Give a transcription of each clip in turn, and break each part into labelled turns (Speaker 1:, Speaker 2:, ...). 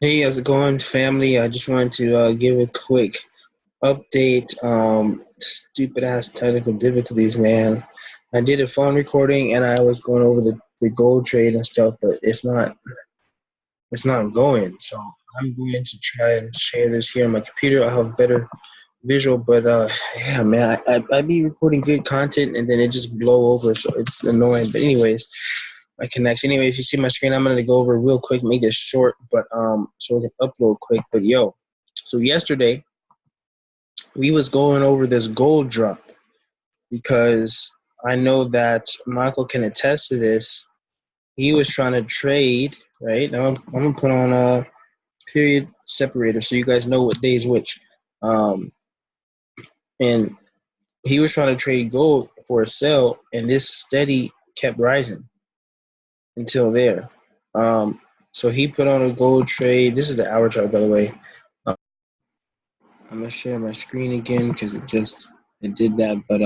Speaker 1: Hey, how's it going, family? I just wanted to give a quick update. Stupid ass technical difficulties, man. I did a phone recording and I was going over the gold trade and stuff, but it's not going. So I'm going to try and share this here on my computer. I'll have better visual, but yeah, man, I be recording good content and then it just blow over, so it's annoying. But anyways, my connection. Anyway, if you see my screen, I'm gonna go over real quick, make this short, but so we can upload quick. But yo, so yesterday we was going over this gold drop because I know that Michael can attest to this. He was trying to trade, right? Now I'm gonna put on a period separator so you guys know what day is which. And he was trying to trade gold for a sell, and this steady kept rising until there. Um, so he put on a gold trade. This is the hour chart, by the way. Um, I'm gonna share my screen again because it did that. But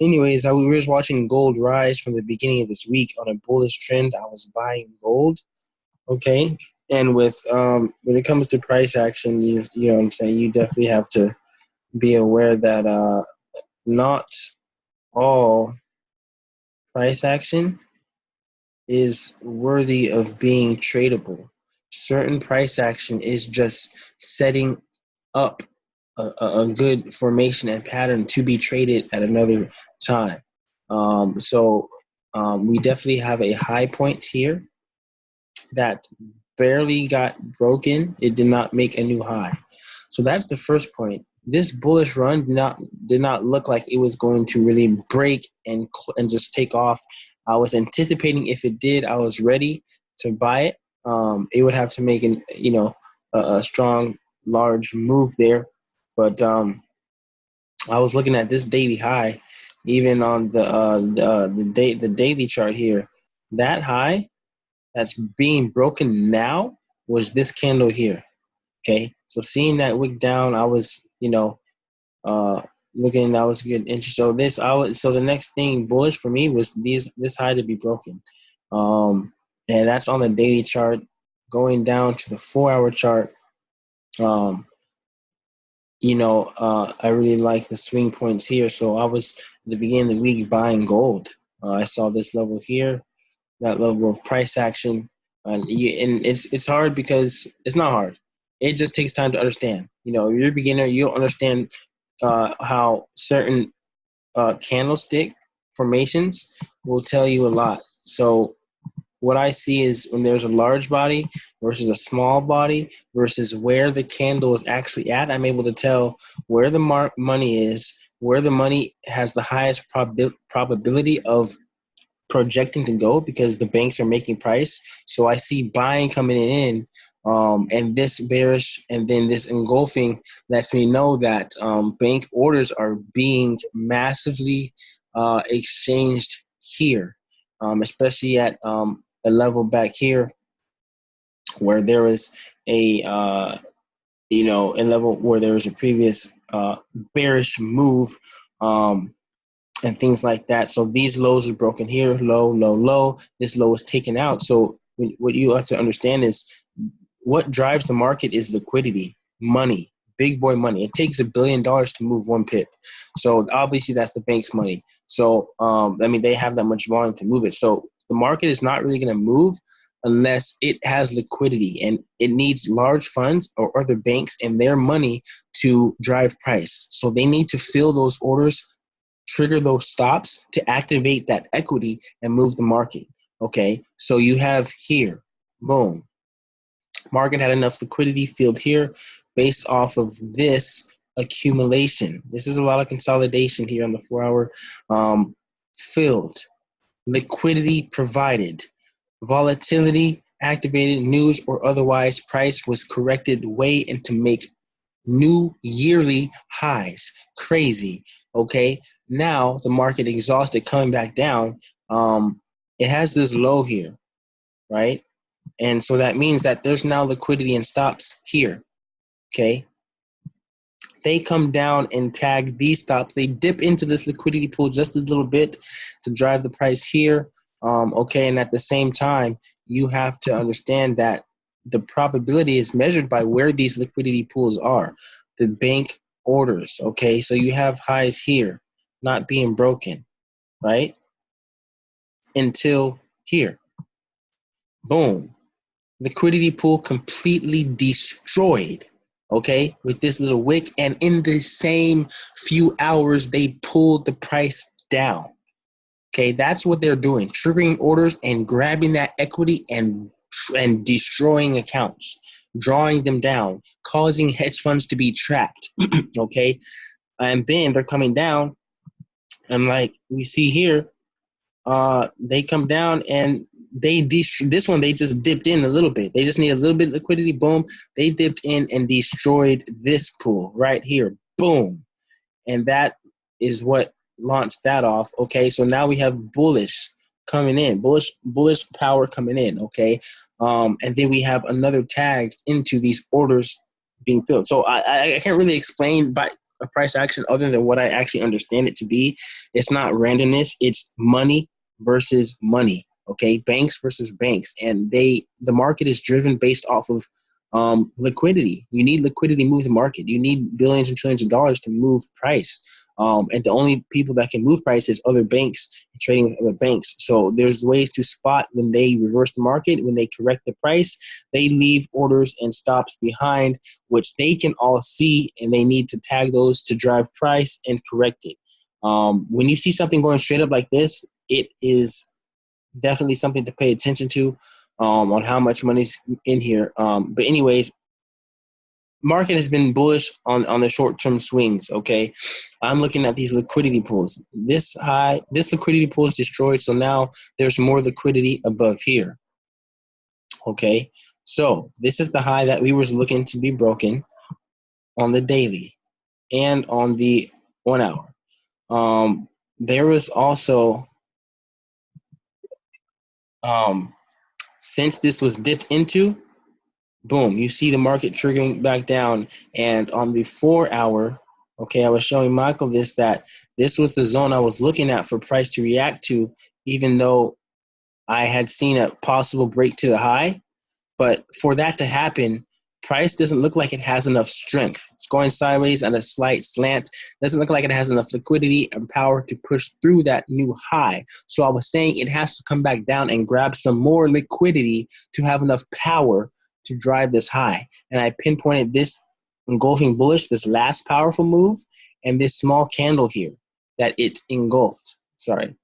Speaker 1: anyways, we were just watching gold rise from the beginning of this week on a bullish trend. I was buying gold, okay. And with when it comes to price action, you know what I'm saying. You definitely have to be aware that not all price action is worthy of being tradable. Certain price action is just setting up a good formation and pattern to be traded at another time. We definitely have a high point here that barely got broken. It did not make a new high. So that's the first point. This bullish run did not look like it was going to really break and just take off. I was anticipating if it did, I was ready to buy it. It would have to make a strong, large move there, but I was looking at this daily high, even on the daily chart here. That high that's being broken now was this candle here. Okay, so seeing that wick down, I was, uh, looking. That was good interest. So the next thing bullish for me was this high to be broken, and that's on the daily chart. Going down to the 4 hour chart, um, I really like the swing points here. So I was at the beginning of the week buying gold. I saw this level here, that level of price action, and it's hard because it's not hard. It just takes time to understand. You're a beginner, you'll understand how certain candlestick formations will tell you a lot. So what I see is when there's a large body versus a small body versus where the candle is actually at, I'm able to tell where the money is, where the money has the highest probability of projecting to go because the banks are making price. So I see buying coming in, and this bearish and then this engulfing lets me know that bank orders are being massively exchanged here, especially at a level back here where there is a level where there was a previous bearish move. And things like that. So these lows are broken here, low, low, low. This low is taken out. So what you have to understand is what drives the market is liquidity, money, big boy money. It takes $1 billion to move 1 pip. So obviously that's the bank's money. So, they have that much volume to move it. So the market is not really going to move unless it has liquidity, and it needs large funds or other banks and their money to drive price. So they need to fill those orders, trigger those stops to activate that equity and move the market. Okay, so you have here, boom, market had enough liquidity filled here based off of this accumulation. This is a lot of consolidation here on the 4 hour, filled, liquidity provided, volatility activated, news or otherwise, price was corrected way and to make new yearly highs. Crazy. Okay. Now the market exhausted coming back down. It has this low here, right? And so that means that there's now liquidity and stops here. Okay. They come down and tag these stops. They dip into this liquidity pool just a little bit to drive the price here. Okay. And at the same time, you have to understand that the probability is measured by where these liquidity pools are, the bank orders. Okay, so you have highs here not being broken, right? Until here. Boom. Liquidity pool completely destroyed, okay, with this little wick. And in the same few hours, they pulled the price down. Okay, that's what they're doing, triggering orders and grabbing that equity and destroying accounts, drawing them down, causing hedge funds to be trapped. Okay, and then they're coming down, and like we see here, they come down and this one they just dipped in a little bit. They just need a little bit of liquidity. Boom, they dipped in and destroyed this pool right here. Boom, and that is what launched that off. Okay, so now we have bullish coming in, bullish power coming in. Okay, and then we have another tag into these orders being filled. So I can't really explain by a price action other than what I actually understand it to be. It's not randomness, it's money versus money. Okay, banks versus banks, and the market is driven based off of liquidity. You need liquidity to move the market. You need billions and trillions of dollars to move price. And the only people that can move price is other banks trading with other banks. So there's ways to spot when they reverse the market, when they correct the price, they leave orders and stops behind, which they can all see, and they need to tag those to drive price and correct it. When you see something going straight up like this, it is definitely something to pay attention to on how much money's in here. But anyways, market has been bullish on the short-term swings. Okay, I'm looking at these liquidity pools. This liquidity pool is destroyed, so now there's more liquidity above here. Okay, so this is the high that we was looking to be broken on the daily and on the 1 hour. There was also since this was dipped into, boom, you see the market triggering back down. And on the 4 hour, okay, I was showing Michael that this was the zone I was looking at for price to react to, even though I had seen a possible break to the high. But for that to happen, price doesn't look like it has enough strength. It's going sideways at a slight slant. Doesn't look like it has enough liquidity and power to push through that new high. So I was saying it has to come back down and grab some more liquidity to have enough power to drive this high. And I pinpointed this engulfing bullish, this last powerful move, and this small candle here that it engulfed. Sorry.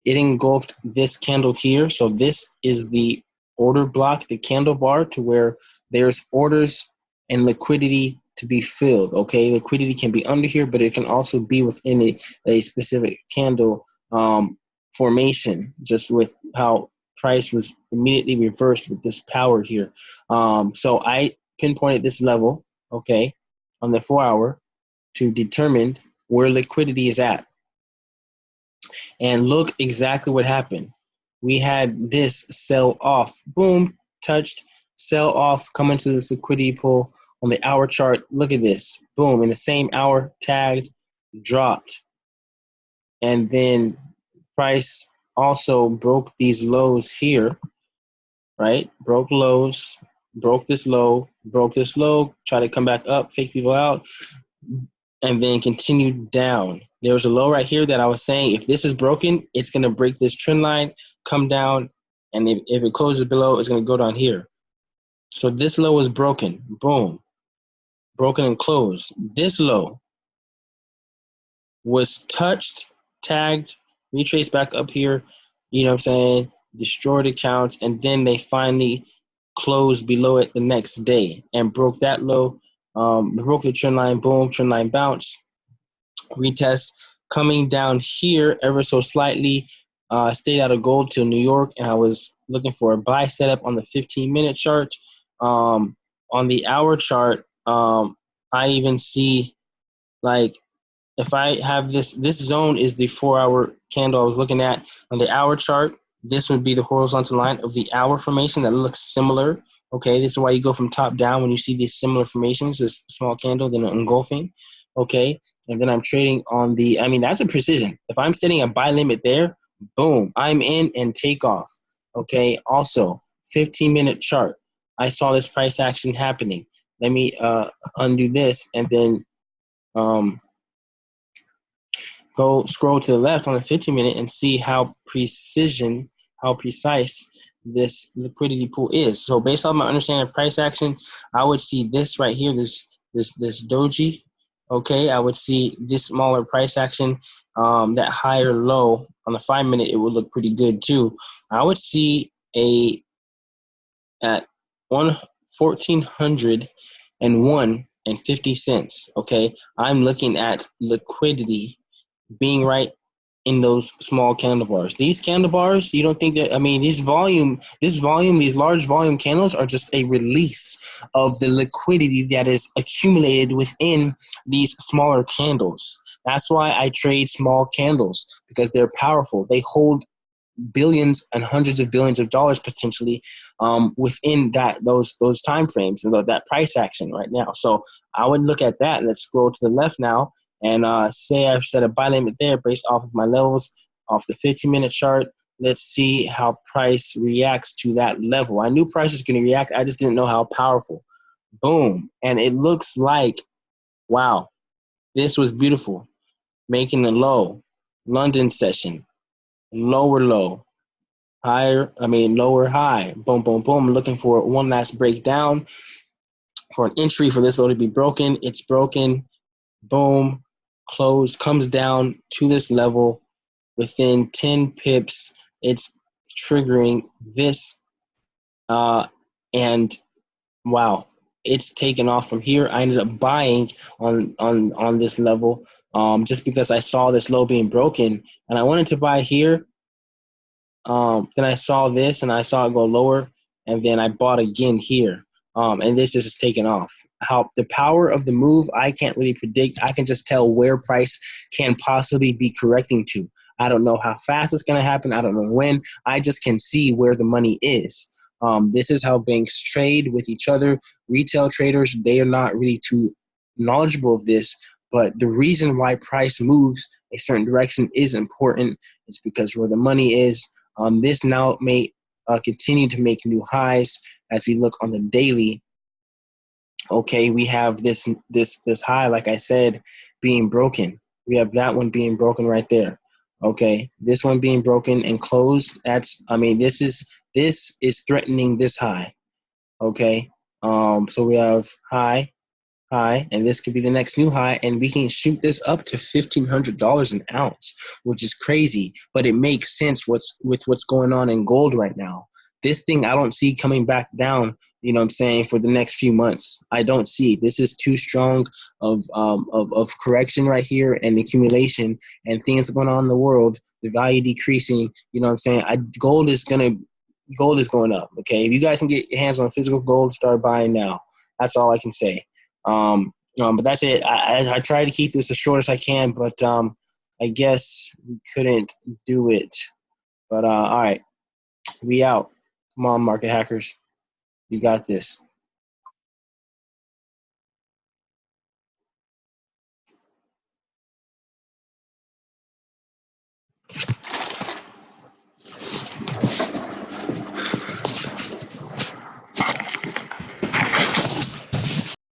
Speaker 1: It engulfed this candle here. So this is the order block, the candle bar, to where there's orders and liquidity to be filled. Okay, liquidity can be under here, but it can also be within a specific candle formation, just with how price was immediately reversed with this power here. So I pinpointed this level, okay, on the 4 hour to determine where liquidity is at. And look exactly what happened. We had this sell off, boom, touched, sell off, come into this liquidity pool on the hour chart. Look at this, boom, in the same hour, tagged, dropped. And then price also broke these lows here, right? Broke lows, broke this low, try to come back up, fake people out, and then continued down. There was a low right here that I was saying, if this is broken, it's going to break this trend line, come down, and if it closes below, it's going to go down here. So this low is broken. Boom. Broken and closed. This low was touched, tagged, retraced back up here, you know what I'm saying, destroyed accounts, and then they finally closed below it the next day and broke that low, broke the trend line, boom, trend line bounce, retest, coming down here ever so slightly, stayed out of gold till New York, and I was looking for a buy setup on the 15-minute chart. On the hour chart, I even see, like, if I have this zone is the 4 hour candle I was looking at. On the hour chart, this would be the horizontal line of the hour formation that looks similar. Okay, this is why you go from top down when you see these similar formations, this small candle, then engulfing. Okay, and then I'm trading on the, I mean, that's a precision. If I'm setting a buy limit there, boom, I'm in and take off. Okay, also 15-minute chart. I saw this price action happening. Let me undo this and then um, go scroll to the left on the 15-minute and see how precise this liquidity pool is. So based on my understanding of price action, I would see this right here, this doji. Okay, I would see this smaller price action, that higher low on the 5-minute. It would look pretty good too. I would see a at 1,401.50. Okay, I'm looking at liquidity being right in those small candle bars. These candle bars, you don't think that, I mean, these large volume candles are just a release of the liquidity that is accumulated within these smaller candles. That's why I trade small candles, because they're powerful. They hold billions and hundreds of billions of dollars potentially within those time frames and that price action right now. So I would look at that. Let's scroll to the left now and say I've set a buy limit there based off of my levels off the 15-minute chart. Let's see how price reacts to that level. I knew price was going to react. I just didn't know how powerful. Boom. And it looks like, wow, this was beautiful. Making a low. London session. Lower low. Lower high. Boom, boom, boom. Looking for one last breakdown for an entry for this low to be broken. It's broken. Boom. Close. Comes down to this level. Within 10 pips, it's triggering this. And wow, it's taken off from here. I ended up buying on this level just because I saw this low being broken. And I wanted to buy here. Then I saw this and I saw it go lower, and then I bought again here. And this is just taking off. How the power of the move, I can't really predict. I can just tell where price can possibly be correcting to. I don't know how fast it's going to happen. I don't know when. I just can see where the money is. This is how banks trade with each other. Retail traders, they are not really too knowledgeable of this, but the reason why price moves a certain direction is important. It's because where the money is. This now may continue to make new highs as we look on the daily. Okay, we have this high, like I said, being broken. We have that one being broken right there. Okay, this one being broken and closed. This is threatening this high. Okay, so we have high, and this could be the next new high, and we can shoot this up to $1,500 an ounce, which is crazy, but it makes sense with what's going on in gold right now. This thing I don't see coming back down, you know what I'm saying, for the next few months. I don't see. This is too strong of correction right here and accumulation and things going on in the world, the value decreasing, you know what I'm saying? Gold is going up, okay? If you guys can get your hands on physical gold, start buying now. That's all I can say. But that's it. I try to keep this as short as I can, but I guess we couldn't do it. But all right, we out. Come on, market hackers, you got this.